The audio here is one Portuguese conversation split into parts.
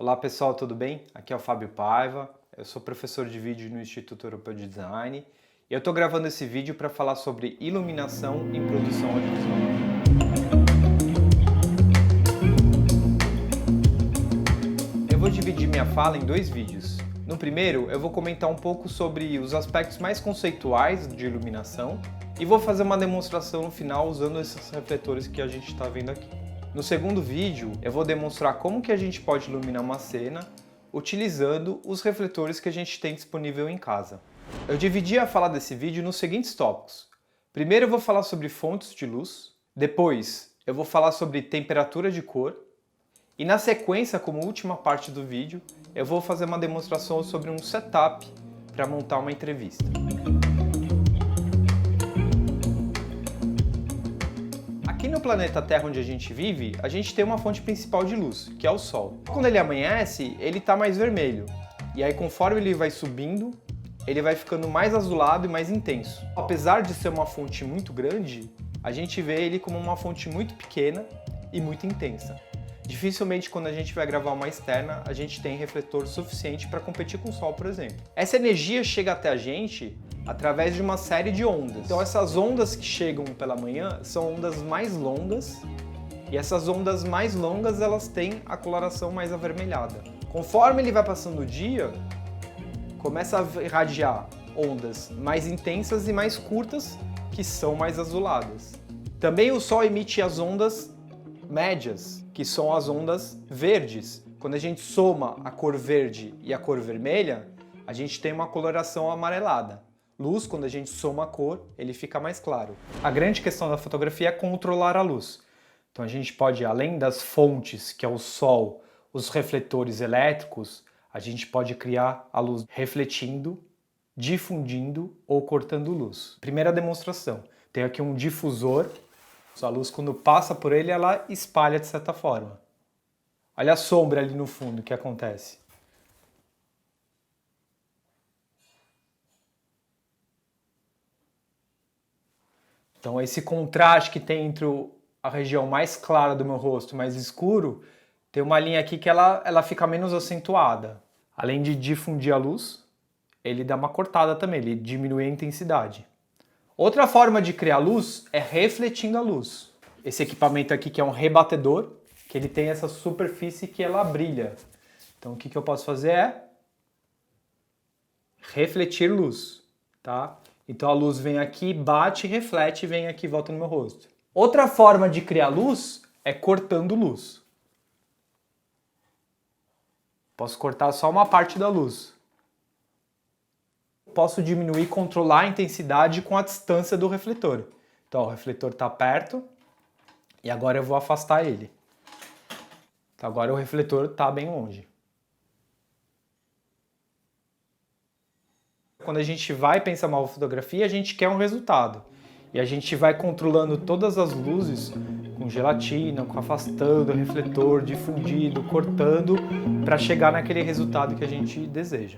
Olá pessoal, tudo bem? Aqui é o Fábio Paiva, eu sou professor de vídeo no Instituto Europeu de Design e eu estou gravando esse vídeo para falar sobre iluminação em produção audiovisual. Eu vou dividir minha fala em dois vídeos. No primeiro, eu vou comentar um pouco sobre os aspectos mais conceituais de iluminação e vou fazer uma demonstração no final usando esses refletores que a gente está vendo aqui. No segundo vídeo, eu vou demonstrar como que a gente pode iluminar uma cena utilizando os refletores que a gente tem disponível em casa. Eu dividi a fala desse vídeo nos seguintes tópicos. Primeiro eu vou falar sobre fontes de luz, depois eu vou falar sobre temperatura de cor, e na sequência, como última parte do vídeo, eu vou fazer uma demonstração sobre um setup para montar uma entrevista. Aqui no planeta Terra onde a gente vive, a gente tem uma fonte principal de luz, que é o Sol. Quando ele amanhece, ele está mais vermelho. E aí conforme ele vai subindo, ele vai ficando mais azulado e mais intenso. Apesar de ser uma fonte muito grande, a gente vê ele como uma fonte muito pequena e muito intensa. Dificilmente quando a gente vai gravar uma externa, a gente tem refletor suficiente para competir com o Sol, por exemplo. Essa energia chega até a gente através de uma série de ondas. Então essas ondas que chegam pela manhã são ondas mais longas, e essas ondas mais longas elas têm a coloração mais avermelhada. Conforme ele vai passando o dia, começa a irradiar ondas mais intensas e mais curtas, que são mais azuladas. Também o Sol emite as ondas médias, que são as ondas verdes. Quando a gente soma a cor verde e a cor vermelha, a gente tem uma coloração amarelada. Luz, quando a gente soma a cor, ele fica mais claro. A grande questão da fotografia é controlar a luz. Então a gente pode, além das fontes, que é o Sol, os refletores elétricos, a gente pode criar a luz refletindo, difundindo ou cortando luz. Primeira demonstração. Tem aqui um difusor. A luz, quando passa por ele, ela espalha de certa forma. Olha a sombra ali no fundo que acontece. Então esse contraste que tem entre a região mais clara do meu rosto e mais escuro, tem uma linha aqui que ela fica menos acentuada. Além de difundir a luz, ele dá uma cortada também, ele diminui a intensidade. Outra forma de criar luz é refletindo a luz. Esse equipamento aqui que é um rebatedor, que ele tem essa superfície que ela brilha. Então o que eu posso fazer é refletir luz, tá? Então a luz vem aqui, bate, reflete, vem aqui e volta no meu rosto. Outra forma de criar luz é cortando luz. Posso cortar só uma parte da luz. Posso diminuir e controlar a intensidade com a distância do refletor. Então o refletor está perto e agora eu vou afastar ele. Então agora o refletor está bem longe. Quando a gente vai pensar uma fotografia, a gente quer um resultado. E a gente vai controlando todas as luzes com gelatina, com afastando o refletor, difundindo, cortando, para chegar naquele resultado que a gente deseja.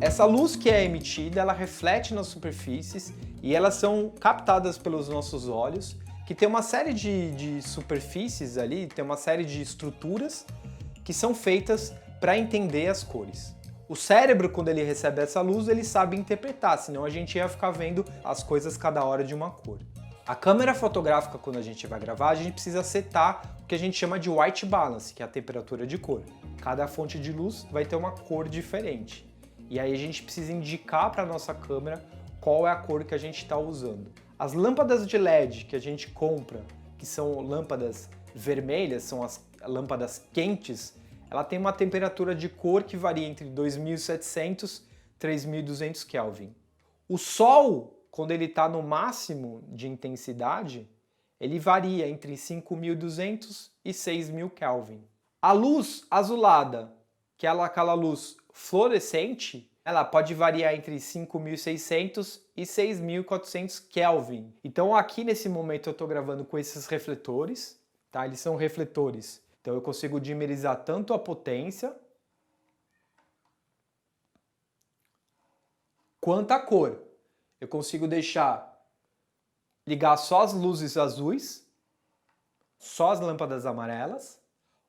Essa luz que é emitida, ela reflete nas superfícies e elas são captadas pelos nossos olhos, que tem uma série de superfícies ali, tem uma série de estruturas que são feitas para entender as cores. O cérebro, quando ele recebe essa luz, ele sabe interpretar, senão a gente ia ficar vendo as coisas cada hora de uma cor. A câmera fotográfica, quando a gente vai gravar, a gente precisa setar o que a gente chama de white balance, que é a temperatura de cor. Cada fonte de luz vai ter uma cor diferente. E aí a gente precisa indicar para a nossa câmera qual é a cor que a gente está usando. As lâmpadas de LED que a gente compra, que são lâmpadas vermelhas, são as lâmpadas quentes, ela tem uma temperatura de cor que varia entre 2700 e 3200 Kelvin. O Sol, quando ele está no máximo de intensidade, ele varia entre 5200 e 6000 Kelvin. A luz azulada, que é aquela luz fluorescente, ela pode variar entre 5600 e 6400 Kelvin. Então aqui nesse momento eu estou gravando com esses refletores, tá? Eles são refletores. Então eu consigo dimerizar tanto a potência quanto a cor. Eu consigo ligar só as luzes azuis só as lâmpadas amarelas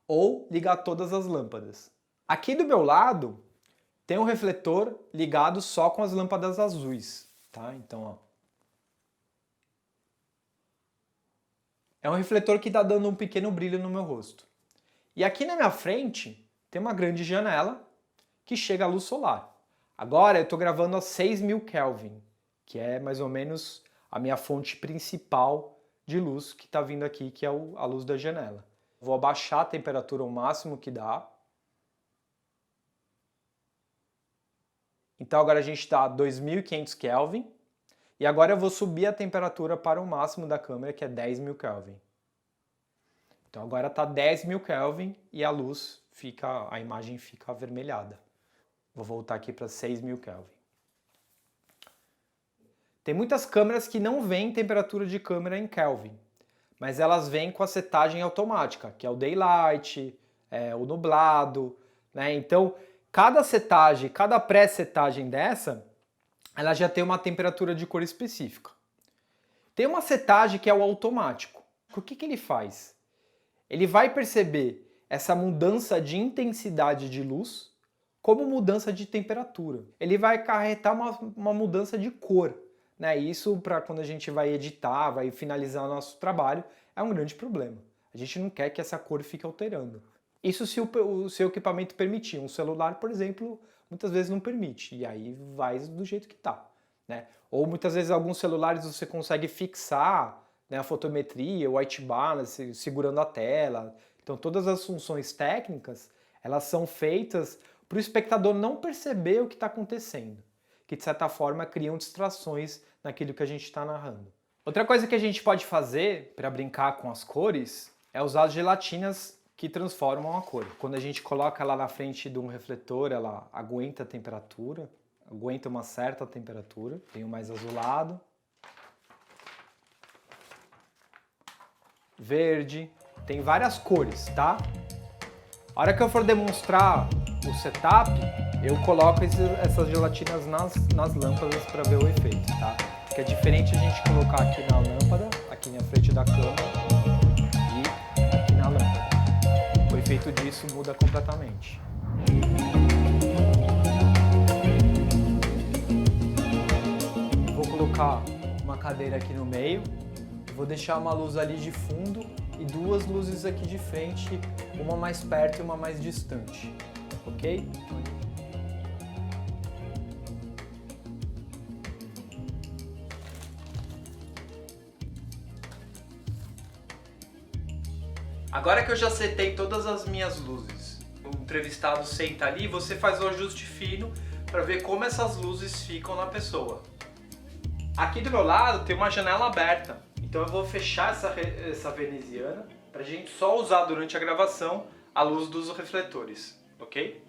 ou ligar todas as lâmpadas. Aqui do meu lado tem um refletor ligado só com as lâmpadas azuis, tá? Então, ó. É um refletor que está dando um pequeno brilho no meu rosto. E aqui na minha frente tem uma grande janela que chega a luz solar. Agora eu estou gravando a 6.000 Kelvin, que é mais ou menos a minha fonte principal de luz que está vindo aqui, que é a luz da janela. Vou abaixar a temperatura ao máximo que dá. Então agora a gente está a 2.500 Kelvin. E agora eu vou subir a temperatura para o máximo da câmera, que é 10.000 Kelvin. Então agora está 10.000 Kelvin e a imagem fica avermelhada. Vou voltar aqui para 6.000 Kelvin. Tem muitas câmeras que não vêm temperatura de câmera em Kelvin, mas elas vêm com a setagem automática, que é o daylight, o nublado, né? Então, cada setagem, cada pré-setagem dessa, ela já tem uma temperatura de cor específica. Tem uma setagem que é o automático. O que ele faz? Ele vai perceber essa mudança de intensidade de luz como mudança de temperatura. Ele vai acarretar uma mudança de cor, né? Isso, para quando a gente vai editar, vai finalizar o nosso trabalho, é um grande problema. A gente não quer que essa cor fique alterando. Isso se o seu equipamento permitir. Um celular, por exemplo, muitas vezes não permite, e aí vai do jeito que está, né? Ou muitas vezes alguns celulares você consegue fixar, né, a fotometria, o white balance, segurando a tela. Então todas as funções técnicas, elas são feitas para o espectador não perceber o que está acontecendo, que de certa forma criam distrações naquilo que a gente está narrando. Outra coisa que a gente pode fazer para brincar com as cores é usar as gelatinas que transformam a cor. Quando a gente coloca ela na frente de um refletor, ela aguenta a temperatura, aguenta uma certa temperatura. Tem o mais azulado, verde, tem várias cores, tá? A hora que eu for demonstrar o setup, eu coloco essas gelatinas nas lâmpadas para ver o efeito, tá? Porque é diferente a gente colocar aqui na lâmpada, aqui na frente da câmera e aqui na lâmpada. O efeito disso muda completamente. Vou colocar uma cadeira aqui no meio, vou deixar uma luz ali de fundo e duas luzes aqui de frente, uma mais perto e uma mais distante, ok? Agora que eu já setei todas as minhas luzes, o entrevistado senta ali e você faz o ajuste fino para ver como essas luzes ficam na pessoa. Aqui do meu lado tem uma janela aberta, então eu vou fechar essa veneziana para a gente só usar durante a gravação a luz dos refletores, ok?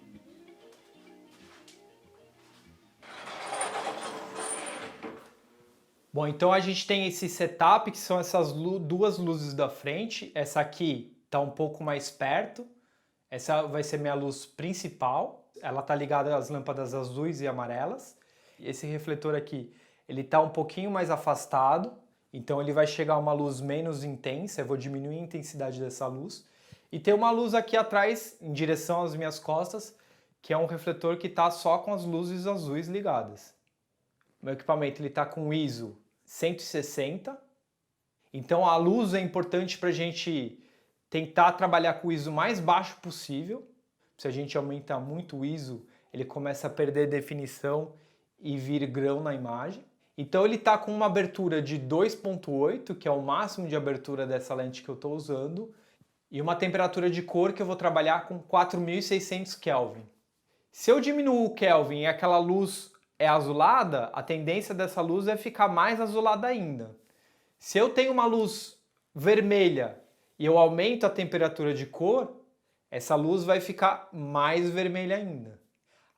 Bom, então a gente tem esse setup, que são essas duas luzes da frente. Essa aqui está um pouco mais perto. Essa vai ser minha luz principal. Ela está ligada às lâmpadas azuis e amarelas. Esse refletor aqui, ele está um pouquinho mais afastado. Então ele vai chegar a uma luz menos intensa. Eu vou diminuir a intensidade dessa luz. E tem uma luz aqui atrás, em direção às minhas costas, que é um refletor que está só com as luzes azuis ligadas. Meu equipamento está com ISO 160, então a luz é importante para a gente tentar trabalhar com o ISO mais baixo possível. Se a gente aumentar muito o ISO, ele começa a perder definição e vir grão na imagem. Então ele está com uma abertura de 2.8, que é o máximo de abertura dessa lente que eu estou usando, e uma temperatura de cor que eu vou trabalhar com 4.600 Kelvin. Se eu diminuo o Kelvin e aquela luz é azulada, a tendência dessa luz é ficar mais azulada ainda. Se eu tenho uma luz vermelha e eu aumento a temperatura de cor, essa luz vai ficar mais vermelha ainda.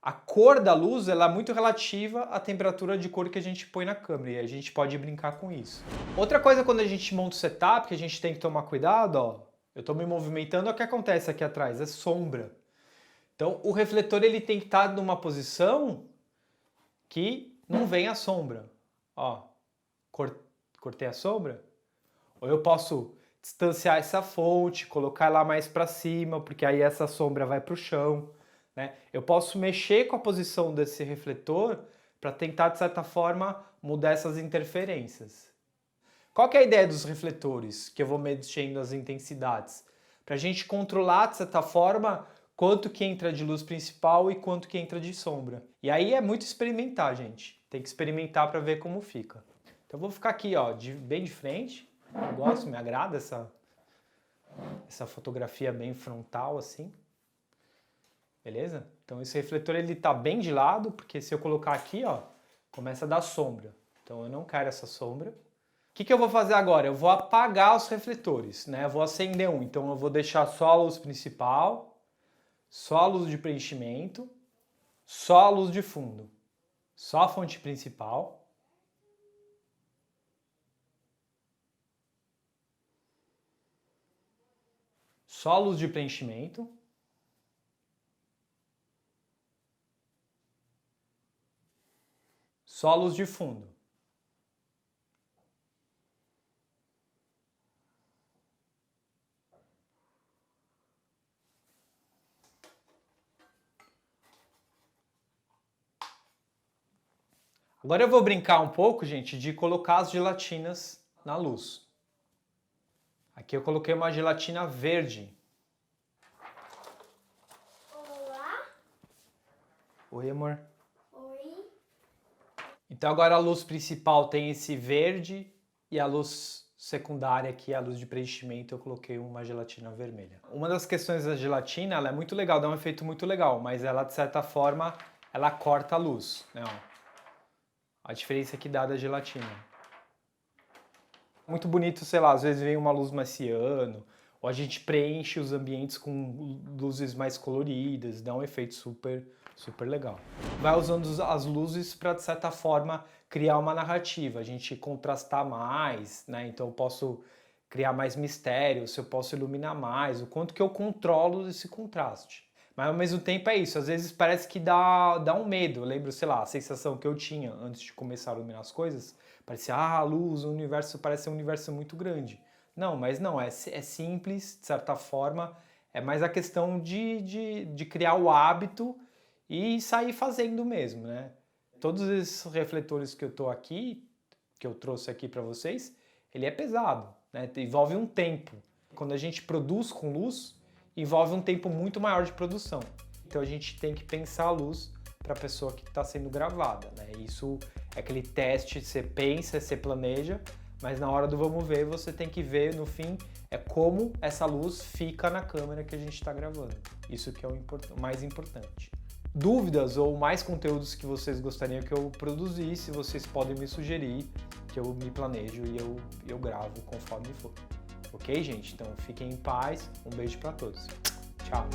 A cor da luz ela é muito relativa à temperatura de cor que a gente põe na câmera e a gente pode brincar com isso. Outra coisa quando a gente monta o setup que a gente tem que tomar cuidado, ó, eu estou me movimentando, o que acontece aqui atrás? É sombra. Então o refletor ele tem que estar numa posição que não vem a sombra. Ó, cortei a sombra. Ou eu posso distanciar essa fonte, colocar ela mais para cima, porque aí essa sombra vai para o chão, né? Eu posso mexer com a posição desse refletor para tentar, de certa forma, mudar essas interferências. Qual que é a ideia dos refletores? Que eu vou mexendo as intensidades? Para a gente controlar, de certa forma, quanto que entra de luz principal e quanto que entra de sombra. E aí é muito experimentar, gente. Tem que experimentar para ver como fica. Então eu vou ficar aqui, ó, bem de frente. Eu gosto, me agrada essa fotografia bem frontal assim. Beleza? Então esse refletor ele tá bem de lado, porque se eu colocar aqui, ó, começa a dar sombra. Então eu não quero essa sombra. O que eu vou fazer agora? Eu vou apagar os refletores, né? Eu vou acender um. Então eu vou deixar só a luz principal, só a luz de preenchimento, só a luz de fundo, só a fonte principal. Só a luz de preenchimento. Só a luz de fundo. Agora eu vou brincar um pouco, gente, de colocar as gelatinas na luz. Aqui eu coloquei uma gelatina verde. Olá. Oi, amor. Oi. Então agora a luz principal tem esse verde e a luz secundária aqui, a luz de preenchimento, eu coloquei uma gelatina vermelha. Uma das questões da gelatina, ela é muito legal, dá um efeito muito legal, mas ela, de certa forma, ela corta a luz, né? Ó. A diferença que dá da gelatina. Muito bonito, sei lá, às vezes vem uma luz mais ciano, ou a gente preenche os ambientes com luzes mais coloridas, dá um efeito super legal. Vai usando as luzes para, de certa forma, criar uma narrativa, a gente contrastar mais, né? Então eu posso criar mais mistério, se eu posso iluminar mais, o quanto que eu controlo esse contraste. Mas ao mesmo tempo é isso, às vezes parece que dá um medo. Eu lembro, sei lá, a sensação que eu tinha antes de começar a iluminar as coisas, parecia, a luz, o universo parece um universo muito grande. Não, mas não, é simples, de certa forma, é mais a questão de criar o hábito e sair fazendo mesmo, né? Todos esses refletores que eu tô aqui, que eu trouxe aqui para vocês, ele é pesado, né? Envolve um tempo. Quando a gente produz com luz, envolve um tempo muito maior de produção. Então a gente tem que pensar a luz para a pessoa que está sendo gravada, né? Isso é aquele teste, você pensa, você planeja, mas na hora do vamos ver, você tem que ver no fim é como essa luz fica na câmera que a gente está gravando. Isso que é o mais importante. Dúvidas ou mais conteúdos que vocês gostariam que eu produzisse, vocês podem me sugerir, que eu me planejo e eu gravo conforme for. Ok, gente? Então fiquem em paz, um beijo para todos. Tchau!